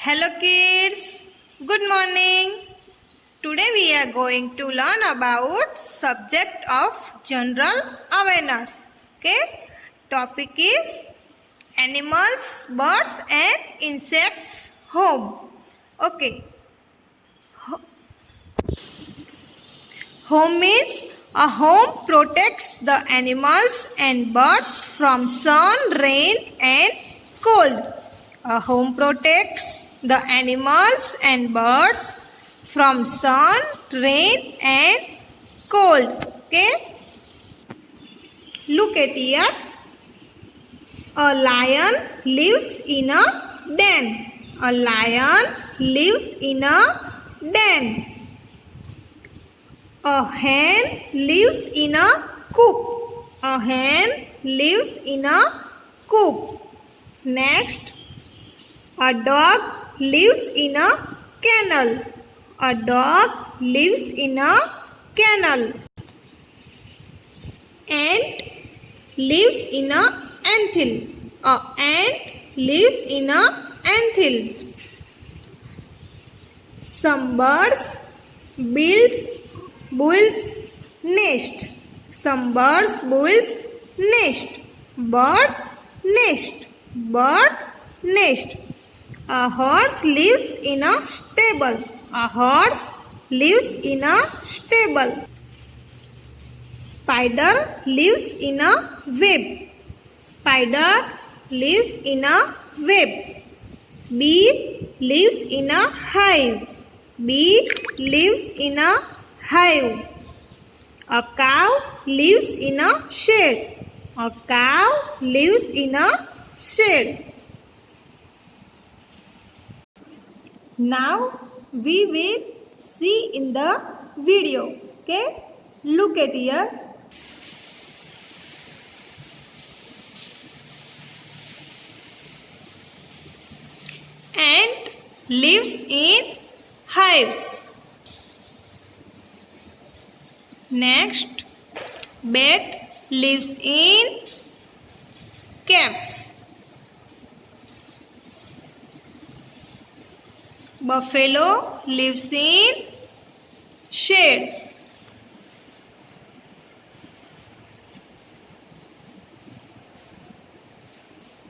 Hello kids, good morning. Today we are going to learn about subject of general awareness. Okay, topic is animals, birds and insects home. Okay, home means a home protects the animals and birds from sun, rain and cold. A home protects the animals and birds from sun, rain and cold. Okay. Look at here. A lion lives in a den. A lion lives in a den. A hen lives in a coop. A hen lives in a coop. Next, a dog lives in a kennel. A dog lives in a kennel. Ant lives in a anthill. A ant lives in a anthill. Some birds builds nest. Some birds builds nest. Bird nest. Bird nest. A horse lives in a stable. A horse lives in a stable. Spider lives in a web. Spider lives in a web. Bee lives in a hive. Bee lives in a hive. A cow lives in a shed. A cow lives in a shed. Now we will see in the video. Okay, look at here. Ant lives in hives. Next, bat lives in caves. Buffalo lives in shade.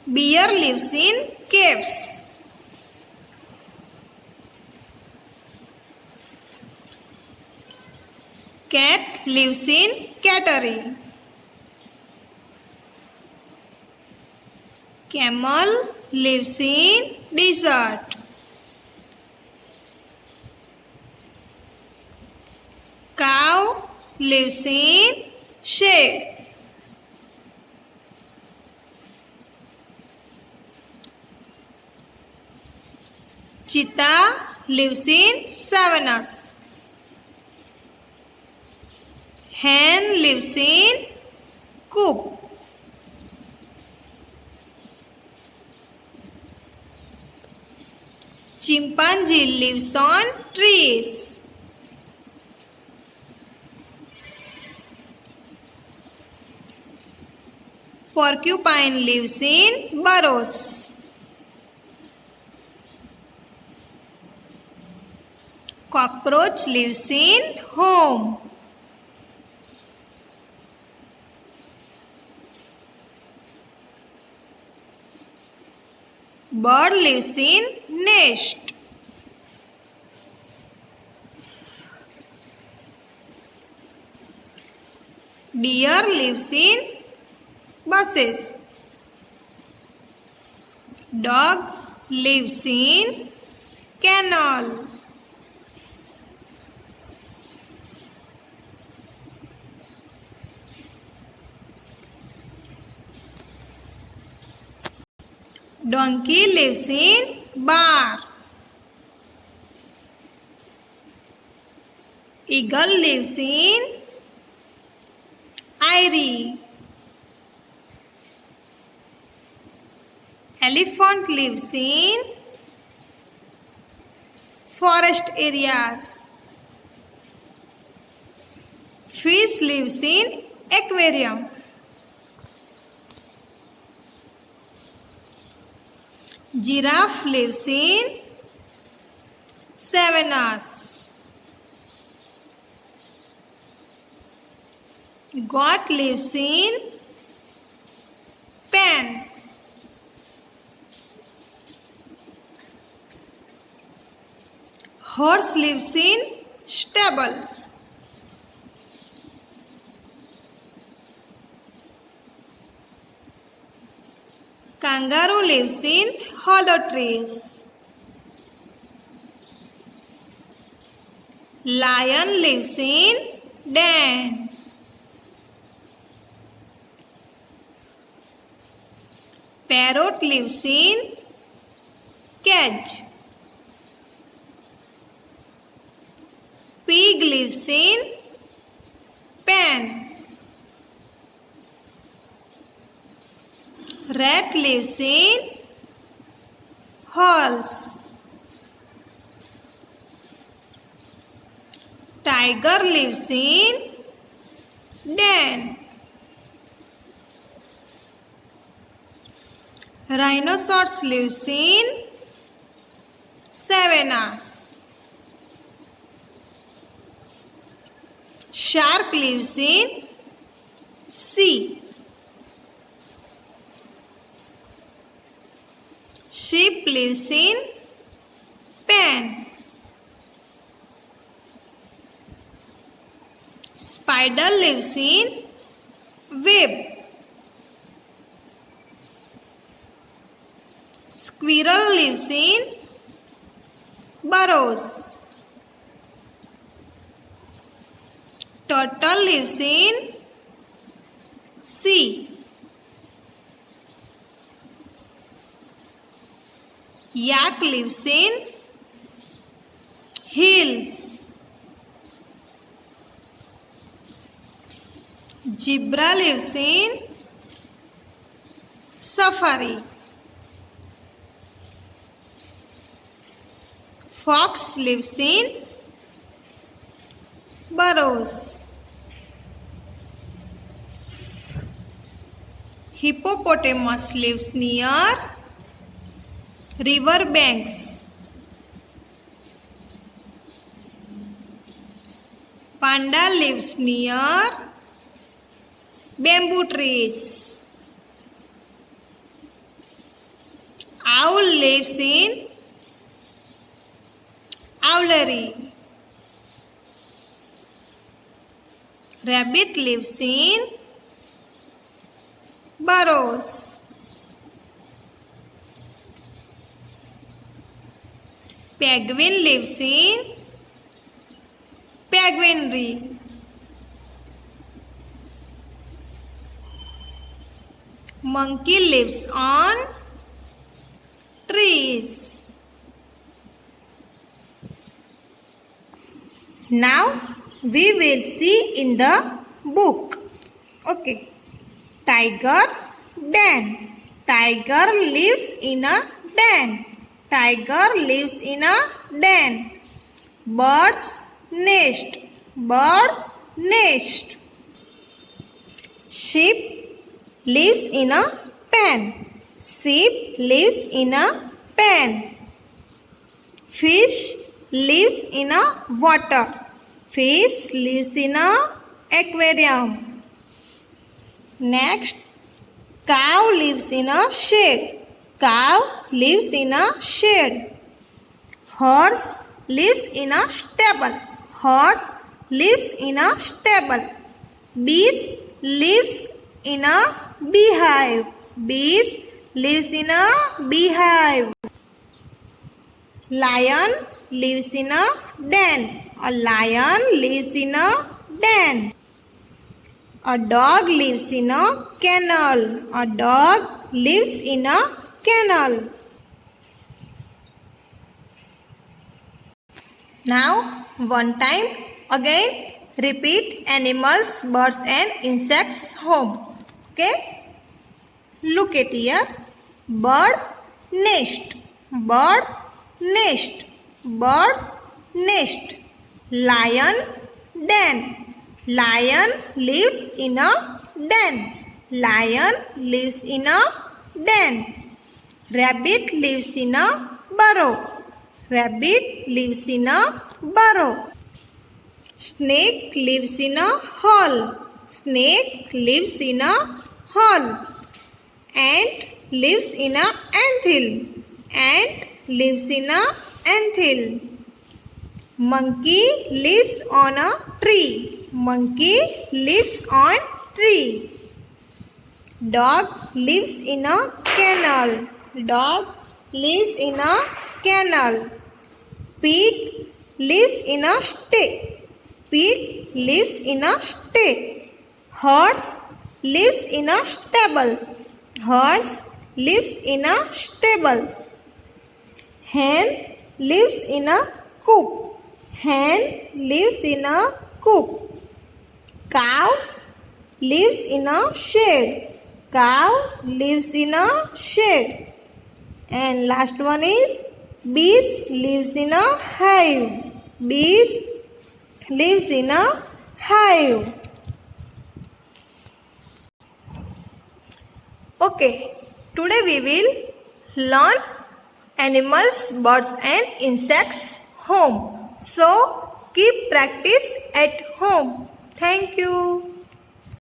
Bear lives in caves. Cat lives in cattery. Camel lives in desert. Cow lives in shade. Cheetah lives in savannas. Hen lives in coop. Chimpanzee lives on trees. Porcupine lives in burrows. Cockroach lives in home. Bird lives in nest. Deer lives in bushes. Dog lives in kennel. Donkey lives in bar. Eagle lives in eyrie. Elephant lives in forest areas. Fish lives in aquarium. Giraffe lives in 7 hours. Goat lives in pen. Horse lives in stable. Kangaroo lives in hollow trees. Lion lives in den. Parrot lives in cage. Pig lives in pen. Rat lives in holes. Tiger lives in den. Rhinoceros lives in savannas. Shark lives in sea. Sheep lives in pen. Spider lives in web. Squirrel lives in burrows. Turtle lives in sea. Yak lives in hills. Zebra lives in safari. Fox lives in burrows. Hippopotamus lives near river banks. Panda lives near bamboo trees. Owl lives in owlery. Rabbit lives in burrows. Penguin lives in penguinry. Monkey lives on trees. Now we will see in the book. Okay. Tiger den. Tiger lives in a den. Tiger lives in a den. Bird's nest. Bird nest. Sheep lives in a pen. Sheep lives in a pen. Fish lives in a water. Fish lives in a aquarium. Next, cow lives in a shed. Cow lives in a shed. Horse lives in a stable. Horse lives in a stable. Bees lives in a beehive. Bees lives in a beehive. Lion lives in a den. A lion lives in a den. A dog lives in a kennel. A dog lives in a kennel. Now, one time again repeat animals, birds and insects home. Okay? Look at here. Bird nest. Bird nest. Bird nest. Lion den. Lion lives in a den. Lion lives in a den. Rabbit lives in a burrow. Rabbit lives in a burrow. Snake lives in a hole. Snake lives in a hole. Ant lives in a anthill. Ant lives in a anthill. Monkey lives on a tree. Monkey lives on tree. Dog lives in a canal. Dog lives in a canal. Pig lives in a stick. Pig lives in a stick. Horse lives in a stable. Horse lives in a stable. Hen lives in a coop. Hen lives in a coop. Cow lives in a shed. Cow lives in a shed. And last one is bees lives in a hive. Bees lives in a hive. Okay, today we will learn animals, birds and insects home. So keep practice at home. Thank you.